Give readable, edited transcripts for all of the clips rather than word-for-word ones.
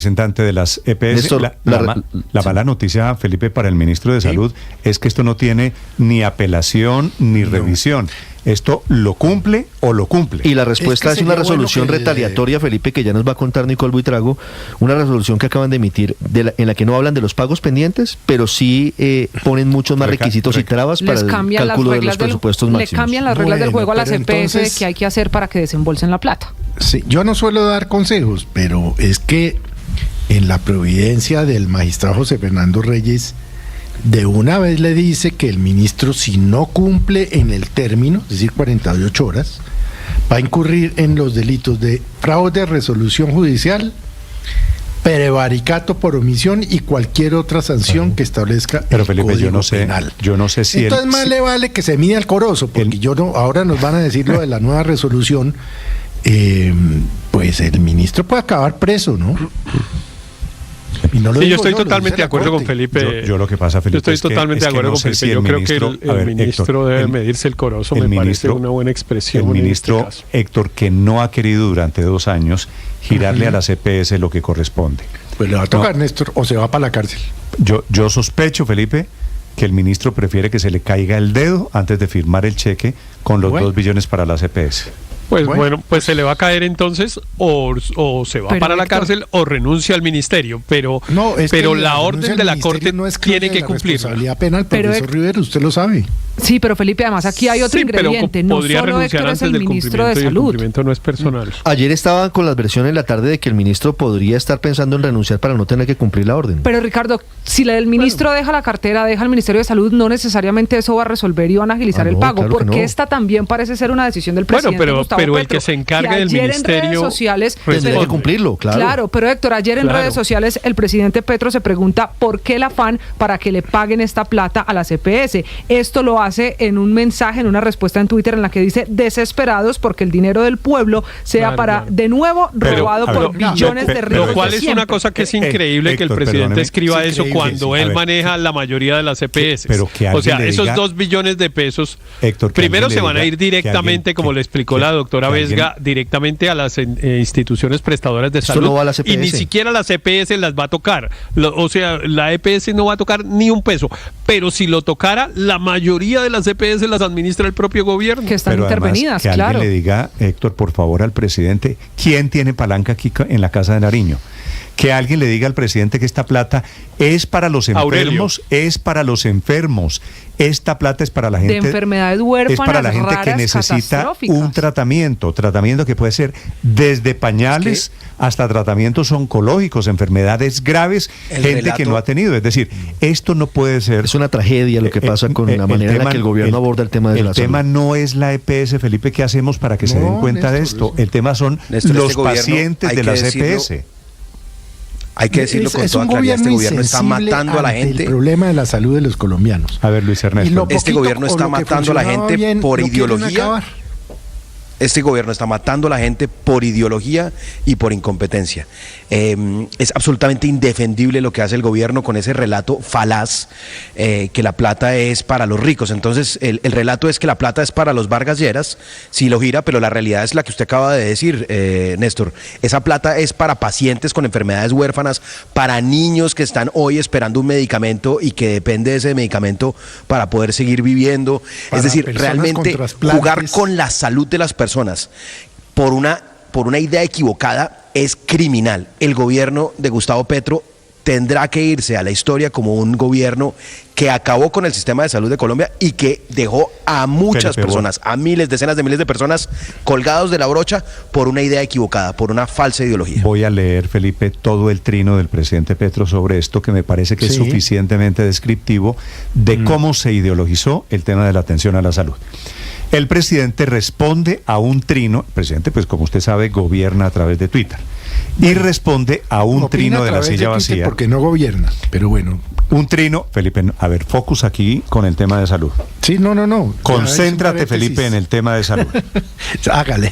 representante de las EPS. Néstor, La mala noticia, Felipe, para el ministro de Salud es que esto no tiene ni apelación ni revisión. Esto lo cumple o lo cumple. Y la respuesta es una resolución retaliatoria, Felipe, que ya nos va a contar Nicole Buitrago, una resolución que acaban de emitir en la que no hablan de los pagos pendientes, pero sí ponen muchos más requisitos y trabas para el cálculo de los presupuestos máximos. Le cambian las reglas del juego a las EPS de qué hay que hacer para que desembolsen la plata. Sí, yo no suelo dar consejos, pero es que en la providencia del magistrado José Fernando Reyes, de una vez le dice que el ministro, si no cumple en el término, es decir, 48 horas, va a incurrir en los delitos de fraude, resolución judicial, prevaricato por omisión y cualquier otra sanción que establezca pero el Felipe, Código Penal. Yo no sé si entonces más le vale que se mida el corozo, porque ahora nos van a decir lo de la nueva resolución, pues el ministro puede acabar preso, ¿no? Sí, yo estoy totalmente de acuerdo con Felipe. Yo lo que pasa, Felipe, yo estoy totalmente de acuerdo con Felipe. Yo creo que el ministro debe medirse el corozo, me parece una buena expresión. El ministro Héctor, que no ha querido durante 2 años girarle a las EPS lo que corresponde. Pues le va a tocar, Néstor, o se va para la cárcel. Yo sospecho, Felipe, que el ministro prefiere que se le caiga el dedo antes de firmar el cheque con los 2 billones para las EPS. Pues bueno, pues se le va a caer entonces o se va para la cárcel o renuncia al ministerio, pero la orden de la Corte no tiene que cumplir. Responsabilidad penal, profesor Rivero, usted lo sabe. Sí, pero Felipe, además aquí hay otro ingrediente, no solo Héctor es el ministro de Salud. El cumplimiento no es personal. Ayer estaba con la adversión en la tarde de que el ministro podría estar pensando en renunciar para no tener que cumplir la orden. Pero Ricardo, si el ministro deja la cartera, deja el Ministerio de Salud, no necesariamente eso va a resolver y van a agilizar el pago, claro porque esta también parece ser una decisión del presidente Gustavo pero el Petro, que se encargue del ministerio ministerio en redes sociales tendría que cumplirlo, claro. Claro, pero Héctor, ayer en redes sociales el presidente Petro se pregunta por qué el afán para que le paguen esta plata a las EPS. Esto lo hace en un mensaje, en una respuesta en Twitter en la que dice desesperados porque el dinero del pueblo sea de nuevo robado por billones de ricos. Lo cual es una cosa que es increíble que el presidente escriba eso cuando él maneja la mayoría de las EPS. O sea, esos 2 billones de pesos, Héctor, primero se van a ir directamente, como le explicó la doctora Vesga, directamente a las instituciones prestadoras de salud. No va a las EPS. Y ni siquiera las EPS las va a tocar. O sea, la EPS no va a tocar ni un peso. Pero si lo tocara, la mayoría de las EPS las administra el propio gobierno. Que están intervenidas, que alguien le diga, Héctor, por favor, al presidente, ¿quién tiene palanca aquí en la Casa de Nariño? Que alguien le diga al presidente que esta plata es para los enfermos, es para los enfermos. Esta plata es para la gente de enfermedades huérfanas, es para la gente que necesita un tratamiento que puede ser desde pañales hasta tratamientos oncológicos, enfermedades graves, gente que no ha tenido. Es decir, esto no puede ser. Es una tragedia lo que pasa con la manera en la que el gobierno aborda el tema de la salud. El tema no es la EPS, Felipe, ¿qué hacemos para que se den cuenta de esto? El tema son los pacientes de las EPS. Hay que decirlo con toda claridad, este gobierno está matando a la gente. El problema de la salud de los colombianos. A ver, Luis Ernesto. Este gobierno está matando a la gente por ideología. Este gobierno está matando a la gente por ideología y por incompetencia. Es absolutamente indefendible lo que hace el gobierno con ese relato falaz, que la plata es para los ricos. Entonces, el relato es que la plata es para los Vargas Lleras, si lo gira, pero la realidad es la que usted acaba de decir, Néstor. Esa plata es para pacientes con enfermedades huérfanas, para niños que están hoy esperando un medicamento y que depende de ese medicamento para poder seguir viviendo. Es decir, realmente jugar con la salud de las personas por una idea equivocada es criminal. El gobierno de Gustavo Petro tendrá que irse a la historia como un gobierno que acabó con el sistema de salud de Colombia y que dejó a muchas personas, a miles, decenas de miles de personas colgados de la brocha por una idea equivocada, por una falsa ideología. Voy a leer, Felipe, todo el trino del presidente Petro sobre esto, que me parece que es suficientemente descriptivo de cómo se ideologizó el tema de la atención a la salud. El presidente responde a un trino, el presidente, pues como usted sabe, gobierna a través de Twitter, y responde a un trino de la silla vacía. Porque no gobierna, pero bueno. Un trino, Felipe, a ver, focus aquí con el tema de salud. Sí, no. Concéntrate, Felipe, en el tema de salud. Hágale.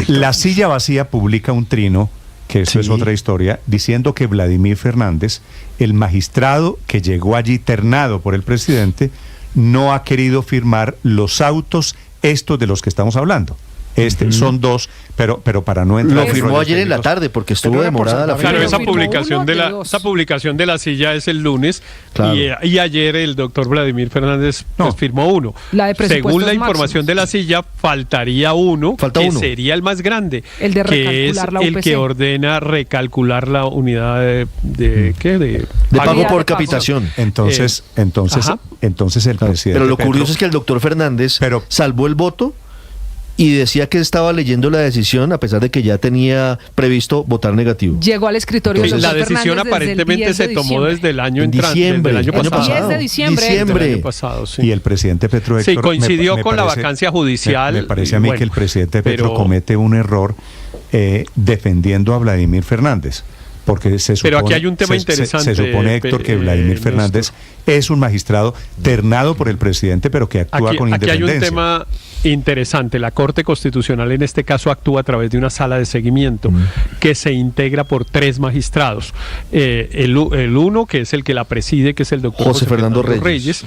La silla vacía publica un trino, que eso es otra historia, diciendo que Vladimir Fernández, el magistrado que llegó allí ternado por el presidente, no ha querido firmar los autos estos de los que estamos hablando. Son dos, pero para no entrar... Lo firmó ayer en la tarde porque estuvo demorada la Claro, firma. esa publicación de la silla es el lunes, claro. y ayer el doctor Vladimir Fernández firmó uno. Según la información de la silla, faltaría uno, sería el más grande, el de que es el que ordena recalcular la unidad de pago por capitación. Entonces el presidente... Pero lo curioso es que el doctor Fernández salvó el voto y decía que estaba leyendo la decisión a pesar de que ya tenía previsto votar negativo. Llegó al escritorio. La decisión aparentemente se tomó desde el año entrante, desde el año pasado. 10 de diciembre. Del año pasado, sí. Y el presidente Petro, Héctor, coincidió con la vacancia judicial. Me parece a mí que el presidente Petro comete un error defendiendo a Vladimir Fernández. Porque pero aquí hay un tema interesante. Se supone, Héctor, que Vladimir Fernández es un magistrado ternado por el presidente, pero que actúa con independencia. Aquí hay un tema interesante. La Corte Constitucional en este caso actúa a través de una sala de seguimiento que se integra por 3 magistrados. El uno, que es el que la preside, que es el doctor José Fernando Reyes.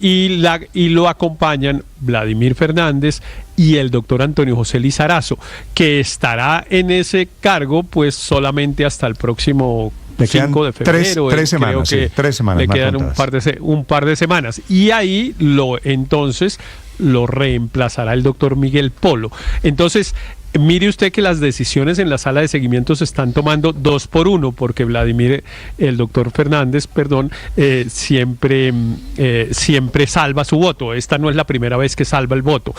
Y lo acompañan Vladimir Fernández y el doctor Antonio José Lizarazo, que estará en ese cargo pues solamente hasta el próximo 5 de febrero. 3 semanas, creo que 3 semanas. Le quedan un par de semanas. Y ahí entonces lo reemplazará el doctor Miguel Polo. Entonces, mire usted que las decisiones en la sala de seguimiento se están tomando 2 por 1, porque el doctor Fernández, siempre salva su voto. Esta no es la primera vez que salva el voto.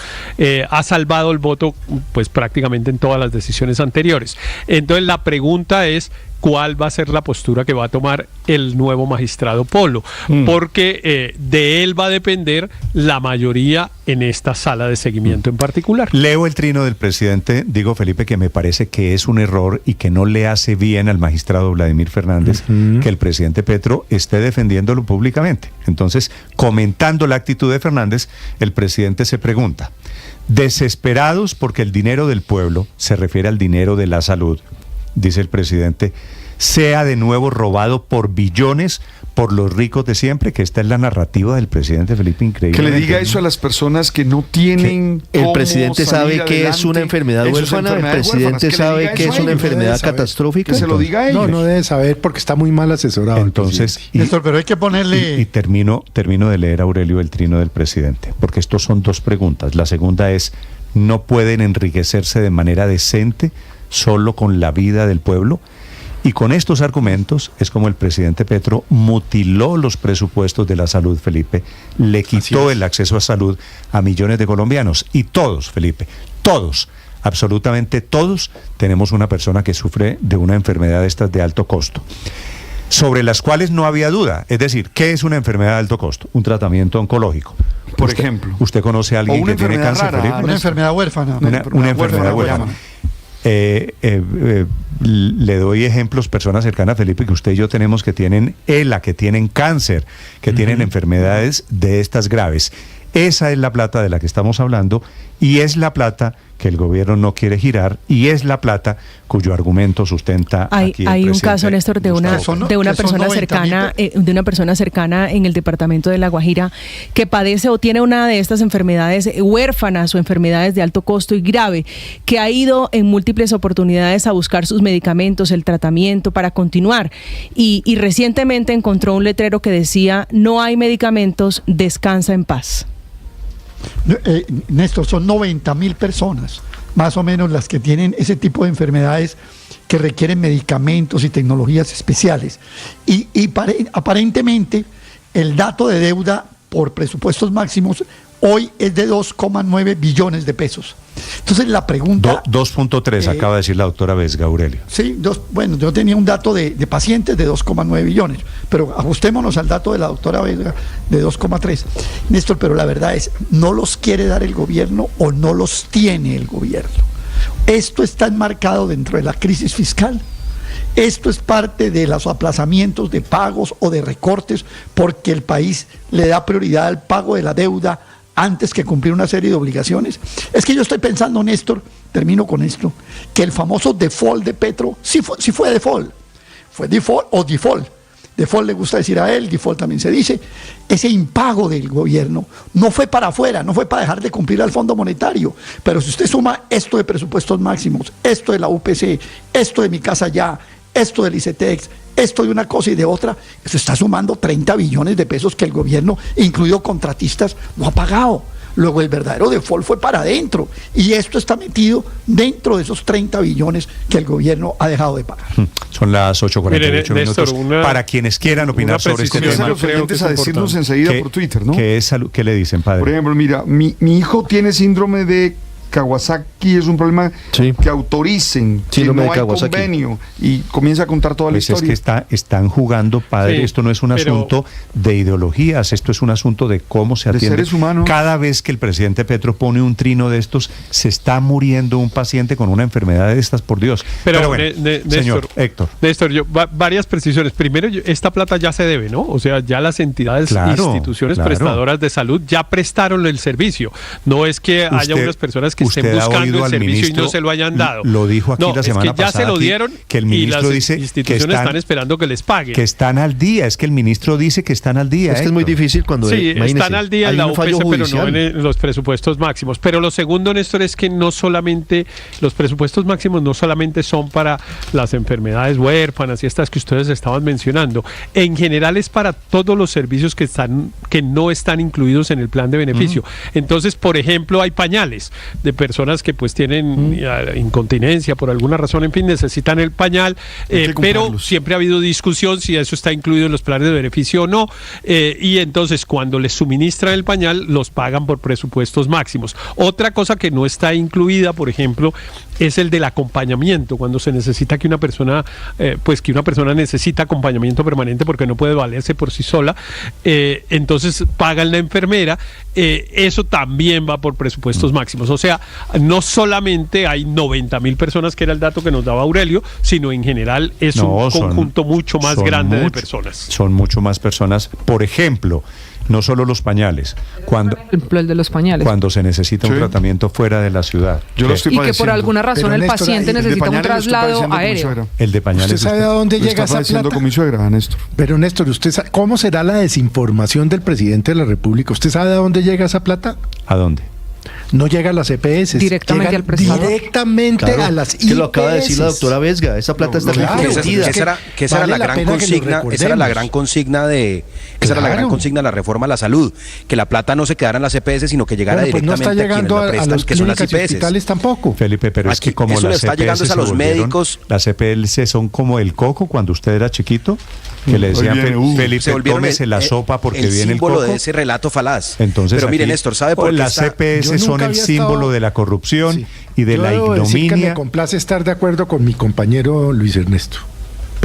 Ha salvado el voto pues prácticamente en todas las decisiones anteriores. Entonces la pregunta es: ¿cuál va a ser la postura que va a tomar el nuevo magistrado Polo? Porque de él va a depender la mayoría en esta sala de seguimiento en particular. Leo el trino del presidente, digo, Felipe, que me parece que es un error y que no le hace bien al magistrado Vladimir Fernández que el presidente Petro esté defendiéndolo públicamente. Entonces, comentando la actitud de Fernández, el presidente se pregunta: desesperados porque el dinero del pueblo, se refiere al dinero de la salud, dice el presidente, sea de nuevo robado por billones por los ricos de siempre, que esta es la narrativa del presidente, Felipe, increíble. Que le diga eso a las personas que no tienen el presidente sabe que es una enfermedad huérfana, el presidente sabe que es una enfermedad catastrófica. Que se lo diga a ellos. No debe saber porque está muy mal asesorado. Entonces, Néstor, pero hay que ponerle... Y termino de leer, Aurelio, el trino del presidente, porque estos son 2 preguntas. La segunda es: ¿no pueden enriquecerse de manera decente solo con la vida del pueblo? Y con estos argumentos es como el presidente Petro mutiló los presupuestos de la salud, Felipe, le quitó el acceso a salud a millones de colombianos. Y todos, Felipe, todos, absolutamente todos, tenemos una persona que sufre de una enfermedad de estas de alto costo, sobre las cuales no había duda. Es decir, ¿qué es una enfermedad de alto costo? Un tratamiento oncológico. Por ejemplo. ¿Usted conoce a alguien que tiene cáncer, rara, Felipe? Una enfermedad huérfana. Una enfermedad huérfana. Le doy ejemplos, personas cercanas a Felipe, que usted y yo tenemos, que tienen ELA, que tienen cáncer, que tienen enfermedades de estas graves. Esa es la plata de la que estamos hablando, y es la plata que el gobierno no quiere girar, y es la plata cuyo argumento sustenta aquí el hay un caso, presidente Néstor, de una persona cercana en el departamento de La Guajira que padece o tiene una de estas enfermedades huérfanas o enfermedades de alto costo y grave, que ha ido en múltiples oportunidades a buscar sus medicamentos, el tratamiento para continuar, y recientemente encontró un letrero que decía: no hay medicamentos, descansa en paz. Néstor, son 90.000 personas, más o menos, las que tienen ese tipo de enfermedades que requieren medicamentos y tecnologías especiales. Y aparentemente el dato de deuda por presupuestos máximos hoy es de 2,9 billones de pesos. Entonces la pregunta... 2.3 acaba de decir la doctora Vesga, Aurelio. Sí, bueno, yo tenía un dato de pacientes de 2,9 billones, pero ajustémonos al dato de la doctora Vesga de 2,3. Néstor, pero la verdad es, ¿no los quiere dar el gobierno o no los tiene el gobierno? Esto está enmarcado dentro de la crisis fiscal. Esto es parte de los aplazamientos de pagos o de recortes porque el país le da prioridad al pago de la deuda antes que cumplir una serie de obligaciones. Es que yo estoy pensando, Néstor, termino con esto, que el famoso default de Petro sí fue default. Fue default o default. default le gusta decir a él, default también se dice, ese impago del gobierno no fue para afuera, no fue para dejar de cumplir al Fondo Monetario, pero si usted suma esto de presupuestos máximos, esto de la UPC, esto de Mi Casa Ya, esto del ICETEX, esto de una cosa y de otra, eso está sumando 30 billones de pesos que el gobierno, incluido contratistas, no ha pagado. Luego el verdadero default fue para adentro y esto está metido dentro de esos 30 billones que el gobierno ha dejado de pagar. Son las 8:48 minutos. Néstor, para quienes quieran opinar sobre este tema. Los oyentes a decirnos enseguida por Twitter, ¿no? ¿Qué le dicen, padre? Por ejemplo, mira, mi hijo tiene síndrome de Kawasaki, es un problema que autoricen, que no hay convenio, y comienza a contar toda la historia. Es que están jugando, padre, esto no es un asunto de ideologías, esto es un asunto de cómo se atiende. De seres humanos. Cada vez que el presidente Petro pone un trino de estos, se está muriendo un paciente con una enfermedad de estas, por Dios. Pero bueno, señor Héctor. Néstor, varias precisiones. Primero, esta plata ya se debe, ¿no? O sea, ya las entidades, instituciones prestadoras de salud ya prestaron el servicio. No es que haya unas personas que estén buscando el servicio y no se lo hayan dado. Lo dijo aquí la semana pasada. Es que ya se lo dieron que el ministro y las dice instituciones están esperando que les paguen. Que están al día. Es que el ministro dice que están al día. Es que es muy difícil cuando... Sí, están al día en la UPC, pero no en los presupuestos máximos. Pero lo segundo, Néstor, es que no solamente los presupuestos máximos no solamente son para las enfermedades huérfanas y estas que ustedes estaban mencionando. En general es para todos los servicios que no están incluidos en el plan de beneficio. Entonces, por ejemplo, hay pañales de personas que pues tienen incontinencia por alguna razón, en fin, necesitan el pañal, pero siempre ha habido discusión si eso está incluido en los planes de beneficio o no, y entonces cuando les suministran el pañal los pagan por presupuestos máximos. Otra cosa que no está incluida, por ejemplo, es el del acompañamiento, cuando se necesita que una persona necesita acompañamiento permanente porque no puede valerse por sí sola, entonces pagan la enfermera, eso también va por presupuestos máximos. O sea, no solamente hay 90,000 personas, que era el dato que nos daba Aurelio, sino en general es un conjunto mucho más grande de personas. Son mucho más personas. Por ejemplo, no solo los pañales, el de los pañales, cuando se necesita un tratamiento fuera de la ciudad. Y que por alguna razón el paciente necesita un traslado aéreo. El de pañales. ¿Usted sabe a dónde llega esa plata? Con mi suegra, Néstor. Pero Néstor, ¿usted sabe cómo será la desinformación del presidente de la República? ¿Usted sabe a dónde llega esa plata? ¿A dónde? No llega a las EPS. Directamente al prestador. Directamente a las IPS. Que lo acaba de decir la doctora Vesga. Esa plata está comprometida. Esa era la gran consigna. Esa era la gran consigna de la reforma a la salud. Que la plata no se quedara en las EPS, sino que llegara directamente no está llegando a quienes la prestan, que son las IPS. Hospitales tampoco. Felipe, pero es que como eso las está llegando a los médicos. Las EPS son como el coco cuando usted era chiquito, que le decían, Felipe, tómese la sopa porque viene el coco. símbolo de ese relato falaz. Entonces, pero mire, Néstor, ¿sabe por qué las EPS son el símbolo de la corrupción y de la ignominia? Me complace estar de acuerdo con mi compañero Luis Ernesto.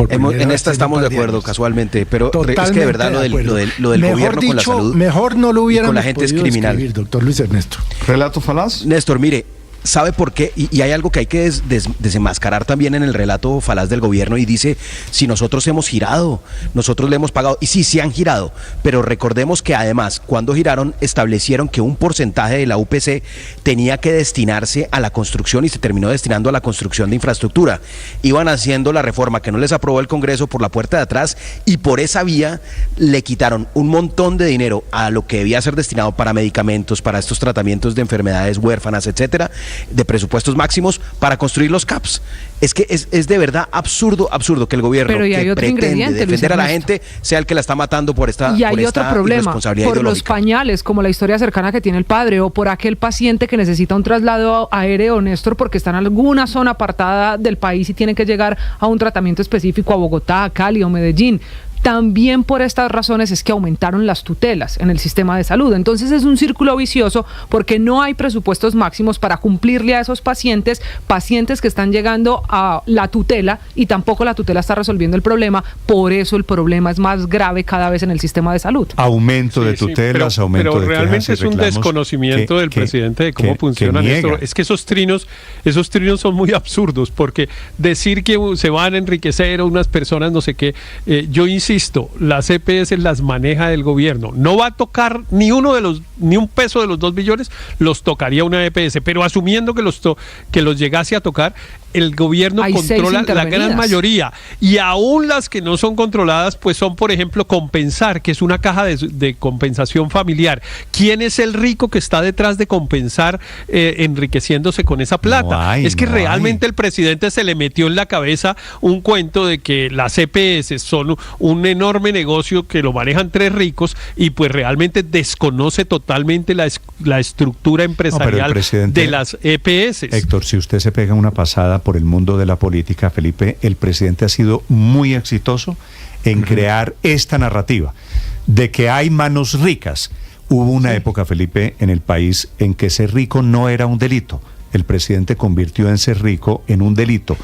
En esta estamos de acuerdo, casualmente, pero es que de verdad lo del gobierno con la salud, mejor no lo hubiéramos con la gente es criminal. Escribir, doctor Luis Ernesto. ¿Relato falaz? Néstor, mire, ¿sabe por qué? Y hay algo que hay que desenmascarar también en el relato falaz del gobierno, y dice, si nosotros hemos girado, nosotros le hemos pagado, y sí han girado, pero recordemos que además, cuando giraron, establecieron que un porcentaje de la UPC tenía que destinarse a la construcción y se terminó destinando a la construcción de infraestructura. Iban haciendo la reforma que no les aprobó el Congreso por la puerta de atrás, y por esa vía le quitaron un montón de dinero a lo que debía ser destinado para medicamentos, para estos tratamientos de enfermedades huérfanas, etcétera, de presupuestos máximos para construir los CAPS. Es que es de verdad absurdo que el gobierno que pretende defender a la gente sea el que la está matando por esta irresponsabilidad. Y hay otro problema, por los pañales, como la historia cercana que tiene el padre, o por aquel paciente que necesita un traslado aéreo, Néstor, porque está en alguna zona apartada del país y tiene que llegar a un tratamiento específico a Bogotá, a Cali o Medellín. También por estas razones es que aumentaron las tutelas en el sistema de salud. Entonces es un círculo vicioso porque no hay presupuestos máximos para cumplirle a esos pacientes que están llegando a la tutela, y tampoco la tutela está resolviendo el problema. Por eso el problema es más grave cada vez en el sistema de salud. Aumento de tutelas, aumento de quejas y reclamos. Pero realmente es un desconocimiento del presidente de cómo funcionan esto. Es que esos trinos son muy absurdos, porque decir que se van a enriquecer unas personas, no sé qué, yo insisto, las EPS las maneja el gobierno. No va a tocar ni un peso de los 2 billones, los tocaría una EPS, pero asumiendo que los llegase a tocar, el gobierno controla la gran mayoría, y aún las que no son controladas, pues son, por ejemplo, Compensar, que es una caja de compensación familiar. ¿Quién es el rico que está detrás de Compensar enriqueciéndose con esa plata? Realmente el presidente se le metió en la cabeza un cuento de que las EPS son un enorme negocio que lo manejan 3 ricos, y pues realmente desconoce totalmente la estructura empresarial de las EPS. Héctor, si usted se pega una pasada por el mundo de la política, Felipe, el presidente ha sido muy exitoso en crear esta narrativa de que hay manos ricas. Hubo una época, Felipe, en el país en que ser rico no era un delito. El presidente convirtió en ser rico en un delito.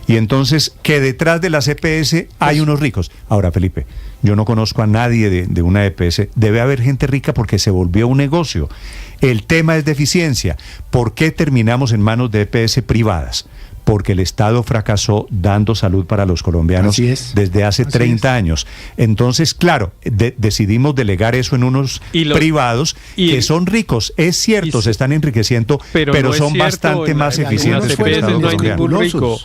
Y entonces, que detrás de las EPS hay unos ricos. Ahora, Felipe, yo no conozco a nadie de una EPS. Debe haber gente rica porque se volvió un negocio. El tema es de eficiencia. ¿Por qué terminamos en manos de EPS privadas? Porque el Estado fracasó dando salud para los colombianos desde hace 30 años. Entonces, claro, decidimos delegar eso en unos privados que son ricos. Es cierto, se están enriqueciendo, pero son bastante más eficientes que el Estado colombiano.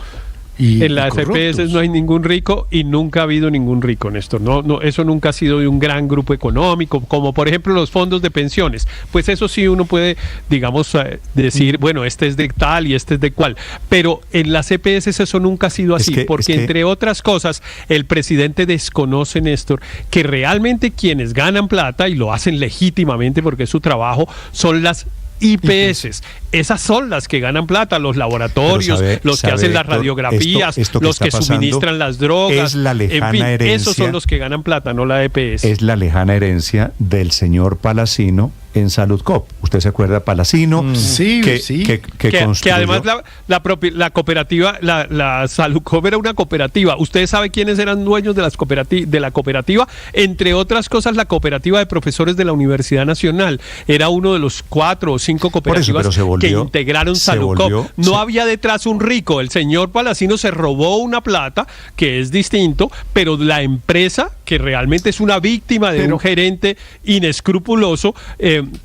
En las EPS no hay ningún rico, y nunca ha habido ningún rico, Néstor. No, eso nunca ha sido de un gran grupo económico, como por ejemplo los fondos de pensiones. Pues eso sí uno puede, digamos, decir, bueno, este es de tal y este es de cual. Pero en las EPS eso nunca ha sido así, porque entre otras cosas, el presidente desconoce, Néstor, que realmente quienes ganan plata, y lo hacen legítimamente porque es su trabajo, son las IPS. Esas son las que ganan plata, los laboratorios, los que hacen las radiografías, los que suministran las drogas, es la lejana herencia, esos son los que ganan plata, no la EPS. Es la lejana herencia del señor Palacino en Saludcop. ¿Usted se acuerda de Palacino? Que además la cooperativa, la Saludcop era una cooperativa. ¿Ustedes saben quiénes eran dueños de la cooperativa? Entre otras cosas, la cooperativa de profesores de la Universidad Nacional. Era uno de los 4 o 5 cooperativas que integraron Saludcop. No había detrás un rico. El señor Palacino se robó una plata, que es distinto, pero la empresa, que realmente es una víctima de un gerente inescrupuloso,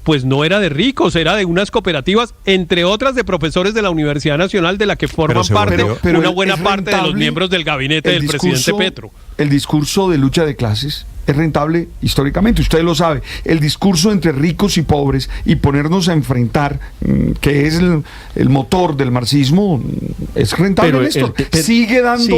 pues no era de ricos, era de unas cooperativas, entre otras de profesores de la Universidad Nacional, de la que forman parte una buena parte de los miembros del gabinete del presidente Petro. El discurso de lucha de clases es rentable históricamente, usted lo sabe. El discurso entre ricos y pobres y ponernos a enfrentar, que es el motor del marxismo, es rentable. Sigue dando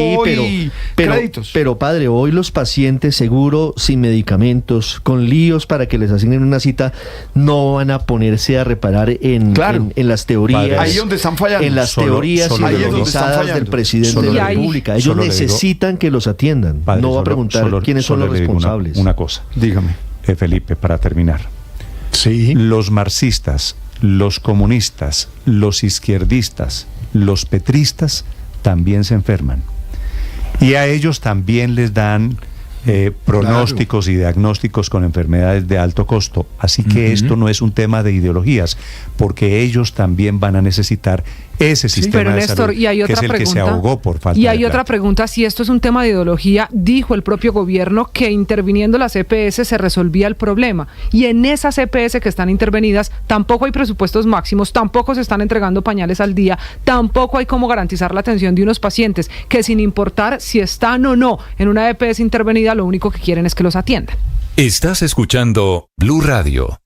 créditos. Pero padre, hoy los pacientes seguro, sin medicamentos, con líos para que les asignen una cita, no van a ponerse a reparar en las teorías. Padre, ahí donde están fallando. En las teorías ideologizadas del presidente de la República. Ellos necesitan que los atiendan. Padre, no va a preguntar quiénes son los responsables. Una cosa. Dígame. Felipe, para terminar. Sí. Los marxistas, los comunistas, los izquierdistas, los petristas también se enferman. Y a ellos también les dan pronósticos y diagnósticos con enfermedades de alto costo. Así que esto no es un tema de ideologías, porque ellos también van a necesitar ese sistema de salud, que es el que se ahogó por falta de plata. Y hay otra pregunta, si esto es un tema de ideología, dijo el propio gobierno que interviniendo las EPS se resolvía el problema, y en esas EPS que están intervenidas tampoco hay presupuestos máximos, tampoco se están entregando pañales al día, tampoco hay cómo garantizar la atención de unos pacientes que, sin importar si están o no en una EPS intervenida, lo único que quieren es que los atiendan. Estás escuchando Blue Radio.